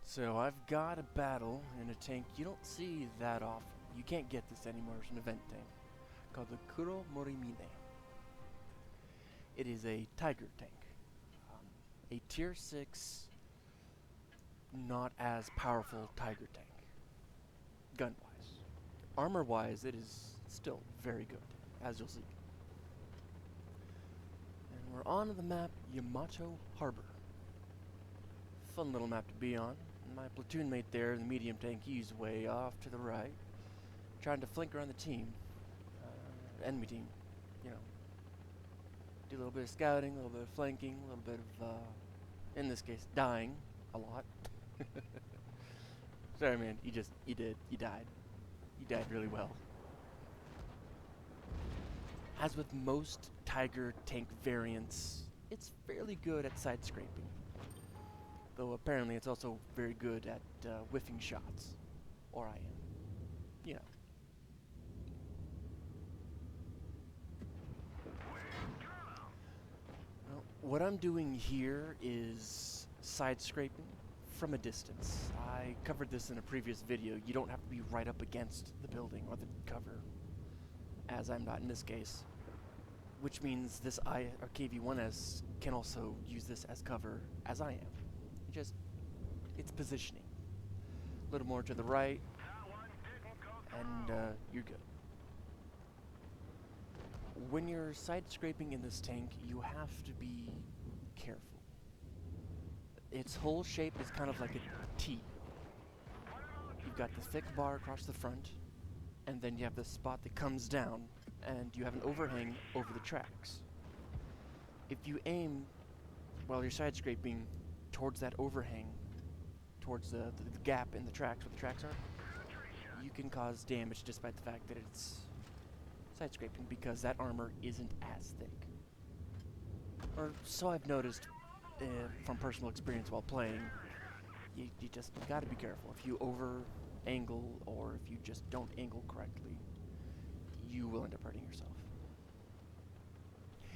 So I've got a battle in a tank you don't see that often. You can't get this anymore as an event tank, called the Kuro It is a tiger tank, a tier 6, not as powerful tiger tank, gun-wise. Armor-wise, it is still very good, as you'll see. And we're on the map Yamato Harbor. Fun little map to be on. My platoon mate there, the medium tank, he's way off to the right, trying to flank around the team, enemy team, you know. Do a little bit of scouting, a little bit of flanking, a little bit of, in this case, dying a lot. Sorry, man, you died. You died really well. As with most Tiger tank variants, it's fairly good at side scraping. Though apparently it's also very good at whiffing shots. Or I am. You know. Well, what I'm doing here is side scraping from a distance. I covered this in a previous video. You don't have to be right up against the building or the cover, as I'm not in this case. Which means this KV-1S can also use this as cover as I am. It's positioning. A little more to the right, and you're good. When you're side scraping in this tank, you have to be careful. Its whole shape is kind of like a T. You've got the thick bar across the front, and then you have the spot that comes down, and you have an overhang over the tracks. If you aim while you're side scraping towards that overhang, towards the gap in the tracks where the tracks are, you can cause damage despite the fact that it's side scraping because that armor isn't as thick. Or so I've noticed from personal experience while playing. You just gotta be careful. If you over angle or if you just don't angle correctly, you will end up hurting yourself.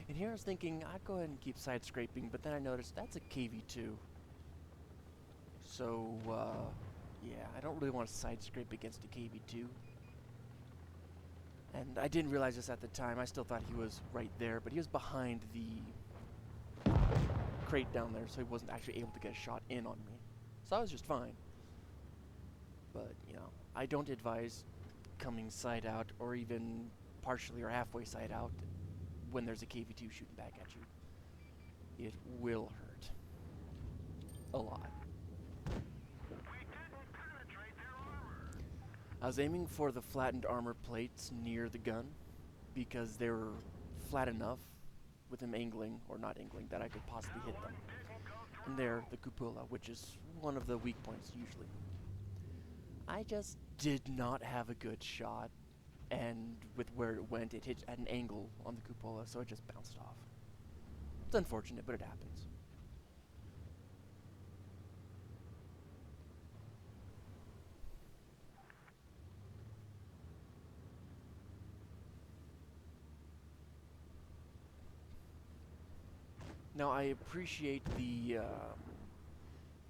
And here I was thinking I'd go ahead and keep side scraping, but then I noticed that's a KV2. So, yeah, I don't really want to side scrape against a KV2. And I didn't realize this at the time. I still thought he was right there, but he was behind the crate down there, so he wasn't actually able to get a shot in on me. So I was just fine. But, you know, I don't advise coming side out or even partially or halfway side out when there's a KV2 shooting back at you. It will hurt. A lot. I was aiming for the flattened armor plates near the gun because they were flat enough with him angling, or not angling, that I could possibly hit them. And there, the cupola, which is one of the weak points usually. I just did not have a good shot, and with where it went, it hit at an angle on the cupola, so it just bounced off. It's unfortunate, but it happens. Now, I appreciate the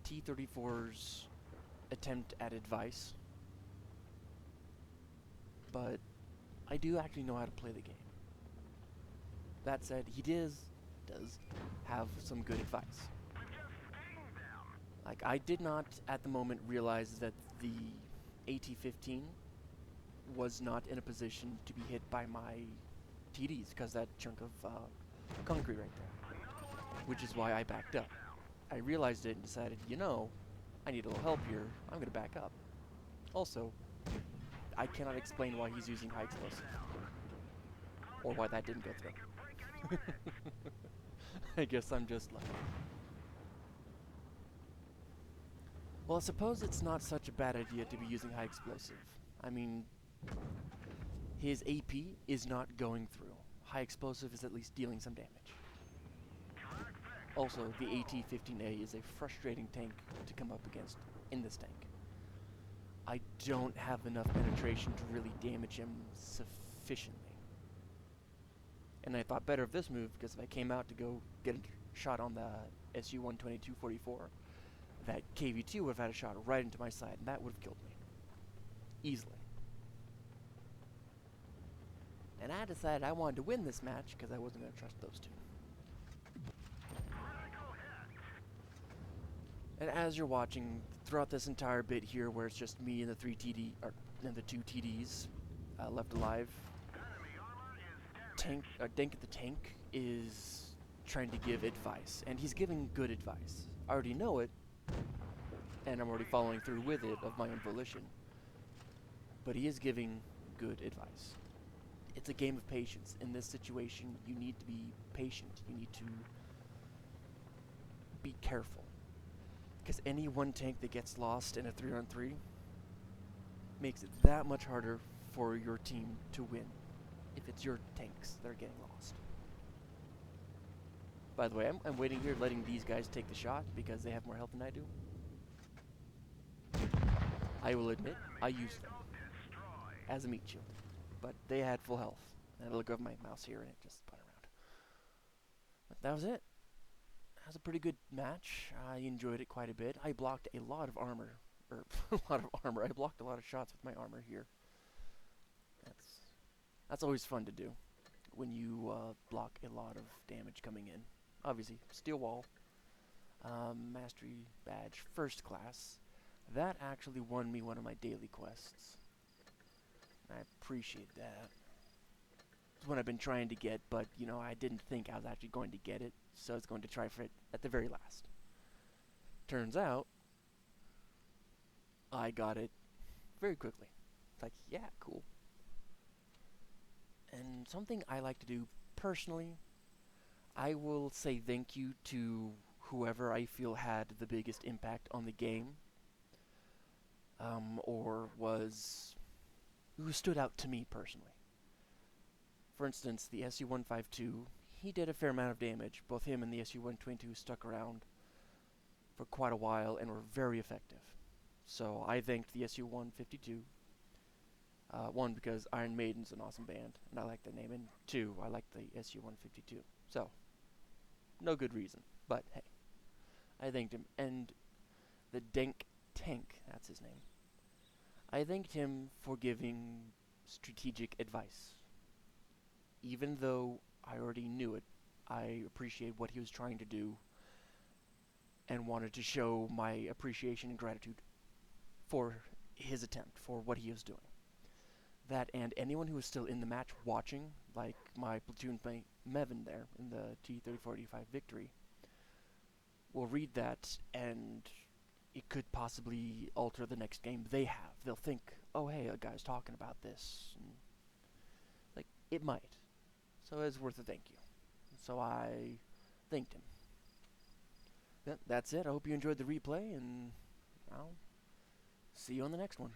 T-34's attempt at advice, but I do actually know how to play the game. That said, he does have some good advice. Like, I did not at the moment realize that the AT-15 was not in a position to be hit by my TDs, because that chunk of concrete right there. Which is why I backed up. I realized it and decided, you know, I need a little help here. I'm going to back up. Also, I cannot explain why he's using high explosive. Or why that didn't go through. I guess I'm just lucky. Well, I suppose it's not such a bad idea to be using high explosive. I mean, his AP is not going through. High explosive is at least dealing some damage. Also, the AT-15A is a frustrating tank to come up against in this tank. I don't have enough penetration to really damage him sufficiently. And I thought better of this move, because if I came out to go get a shot on the SU-122-44, That KV2 would have had a shot right into my side, and that would have killed me. Easily. And I decided I wanted to win this match because I wasn't going to trust those two. And as you're watching, throughout this entire bit here where it's just me and the two TDs left alive, Denk at the tank is trying to give advice, and he's giving good advice. I already know it, and I'm already following through with it of my own volition. But he is giving good advice. It's a game of patience. In this situation, you need to be patient. You need to be careful. Because any one tank that gets lost in a 3-on-3 makes it that much harder for your team to win if it's your tanks that are getting lost. By the way, I'm waiting here letting these guys take the shot because they have more health than I do. I will admit, I used them as a meat shield, but they had full health. And I look over my mouse here and it just spun around. But that was it. That was a pretty good match. I enjoyed it quite a bit. I blocked a lot of armor, I blocked a lot of shots with my armor here. That's always fun to do when you block a lot of damage coming in. Obviously, steel wall, mastery badge, first class. That actually won me one of my daily quests. I appreciate that. It's one I've been trying to get, but you know, I didn't think I was actually going to get it, so I was going to try for it at the very last. Turns out, I got it very quickly. It's like, yeah, cool. And something I like to do personally, I will say thank you to whoever I feel had the biggest impact on the game, or who stood out to me personally. For instance, the SU-152, he did a fair amount of damage. Both him and the SU-122 stuck around for quite a while and were very effective. So I thanked the SU-152. One, because Iron Maiden's an awesome band, and I like the name, and two, I like the SU-152. So, no good reason, but hey, I thanked him. And the Denk Tank, that's his name, I thanked him for giving strategic advice. Even though I already knew it, I appreciate what he was trying to do and wanted to show my appreciation and gratitude for his attempt, for what he was doing. That and anyone who was still in the match watching, like my platoon mate Mevin there in the T-3485 victory, will read that and it could possibly alter the next game they have. They'll think, oh hey, a guy's talking about this. And, like, it might. So it's worth a thank you. So I thanked him. That's it. I hope you enjoyed the replay, and I'll see you on the next one.